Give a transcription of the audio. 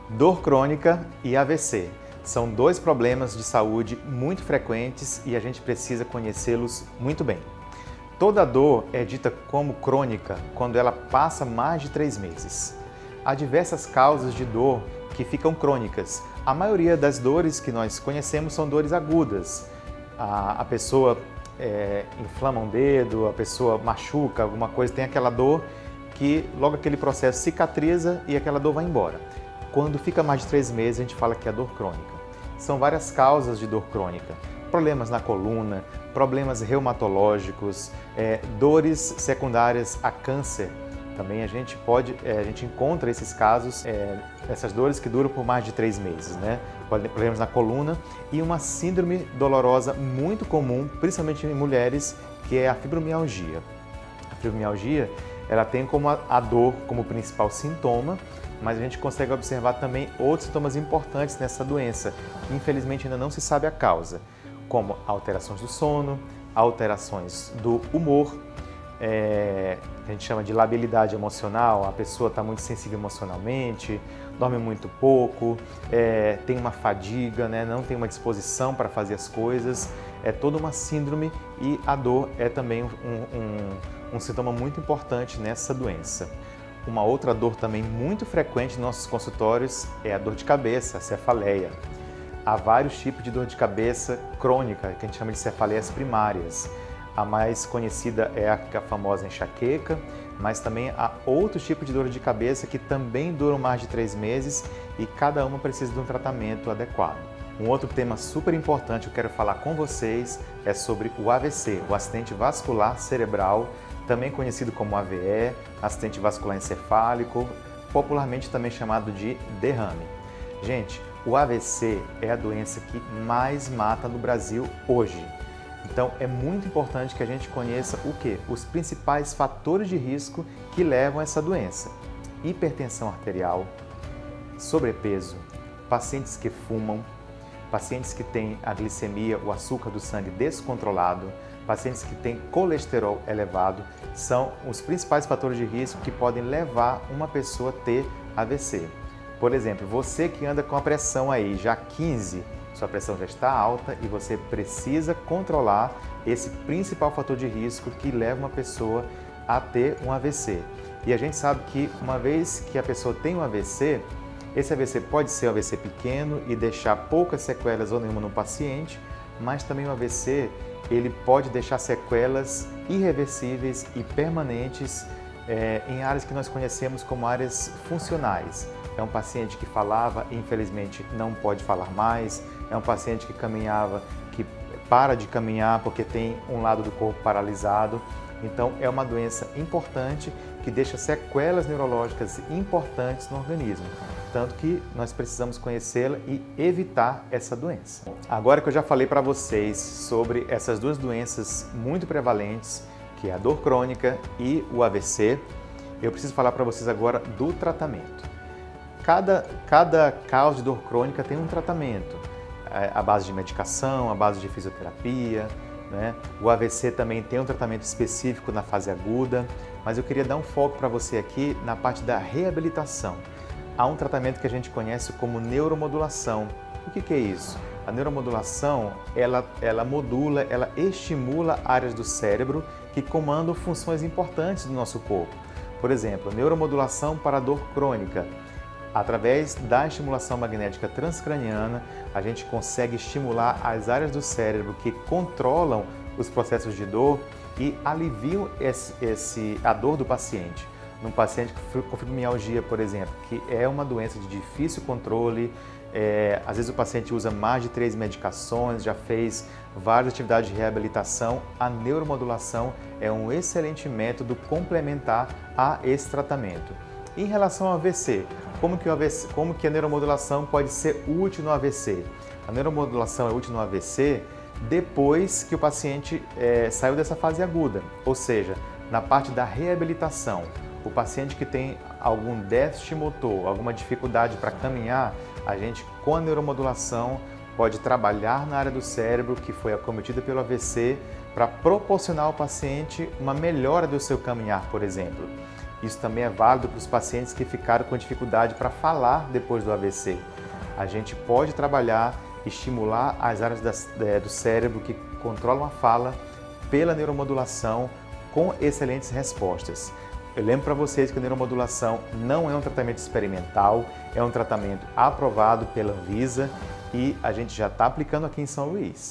Dor crônica e AVC são dois problemas de saúde muito frequentes e a gente precisa conhecê-los muito bem. Toda dor é dita como crônica quando ela passa mais de 3 meses. Há diversas causas de dor que ficam crônicas. A maioria das dores que nós conhecemos são dores agudas. A pessoa inflama um dedo, a pessoa machuca alguma coisa, tem aquela dor que logo aquele processo cicatriza e aquela dor vai embora. Quando fica mais de 3 meses, a gente fala que é dor crônica. São várias causas de dor crônica. Problemas na coluna, problemas reumatológicos, dores secundárias a câncer. Também a gente encontra esses casos, essas dores que duram por mais de 3 meses, né? Problemas na coluna e uma síndrome dolorosa muito comum, principalmente em mulheres, que é a fibromialgia. A fibromialgia, ela tem como a dor como principal sintoma, mas a gente consegue observar também outros sintomas importantes nessa doença. Infelizmente ainda não se sabe a causa, como alterações do sono, alterações do humor, a gente chama de labilidade emocional, a pessoa está muito sensível emocionalmente, dorme muito pouco, tem uma fadiga, né? Não tem uma disposição para fazer as coisas, é toda uma síndrome e a dor é também um sintoma muito importante nessa doença. Uma outra dor também muito frequente nos nossos consultórios é a dor de cabeça, a cefaleia. Há vários tipos de dor de cabeça crônica, que a gente chama de cefaleias primárias. A mais conhecida é a famosa enxaqueca, mas também há outros tipos de dor de cabeça que também duram mais de 3 meses e cada uma precisa de um tratamento adequado. Um outro tema super importante que eu quero falar com vocês é sobre o AVC, o acidente vascular cerebral, também conhecido como AVE, acidente vascular encefálico, popularmente também chamado de derrame. Gente, o AVC é a doença que mais mata no Brasil hoje. Então é muito importante que a gente conheça o quê? Os principais fatores de risco que levam a essa doença. Hipertensão arterial, sobrepeso, pacientes que fumam, pacientes que têm a glicemia, o açúcar do sangue descontrolado, pacientes que têm colesterol elevado, são os principais fatores de risco que podem levar uma pessoa a ter AVC. Por exemplo, você que anda com a pressão aí já 15, sua pressão já está alta e você precisa controlar esse principal fator de risco que leva uma pessoa a ter um AVC. E a gente sabe que uma vez que a pessoa tem um AVC, esse AVC pode ser um AVC pequeno e deixar poucas sequelas ou nenhuma no paciente, mas também o AVC ele pode deixar sequelas irreversíveis e permanentes em áreas que nós conhecemos como áreas funcionais. É um paciente que falava e infelizmente não pode falar mais, é um paciente que caminhava, que para de caminhar porque tem um lado do corpo paralisado. Então é uma doença importante que deixa sequelas neurológicas importantes no organismo. Tanto que nós precisamos conhecê-la e evitar essa doença. Agora que eu já falei para vocês sobre essas duas doenças muito prevalentes, que é a dor crônica e o AVC, eu preciso falar para vocês agora do tratamento. Cada causa de dor crônica tem um tratamento, à base de medicação, à base de fisioterapia, né? O AVC também tem um tratamento específico na fase aguda, mas eu queria dar um foco para você aqui na parte da reabilitação. Há um tratamento que a gente conhece como neuromodulação. O que é isso? A neuromodulação, ela modula, ela estimula áreas do cérebro que comandam funções importantes do nosso corpo. Por exemplo, neuromodulação para a dor crônica. Através da estimulação magnética transcraniana, a gente consegue estimular as áreas do cérebro que controlam os processos de dor e aliviam a dor do paciente. Num paciente com fibromialgia, por exemplo, que é uma doença de difícil controle, às vezes o paciente usa mais de 3 medicações, já fez várias atividades de reabilitação, a neuromodulação é um excelente método complementar a esse tratamento. Em relação ao AVC, como que a neuromodulação pode ser útil no AVC? A neuromodulação é útil no AVC depois que o paciente saiu dessa fase aguda, ou seja, na parte da reabilitação. O paciente que tem algum déficit motor, alguma dificuldade para caminhar, a gente com a neuromodulação pode trabalhar na área do cérebro que foi acometida pelo AVC para proporcionar ao paciente uma melhora do seu caminhar, por exemplo. Isso também é válido para os pacientes que ficaram com dificuldade para falar depois do AVC. A gente pode trabalhar, estimular as áreas do cérebro que controlam a fala pela neuromodulação com excelentes respostas. Eu lembro para vocês que a neuromodulação não é um tratamento experimental, é um tratamento aprovado pela Anvisa e a gente já está aplicando aqui em São Luís.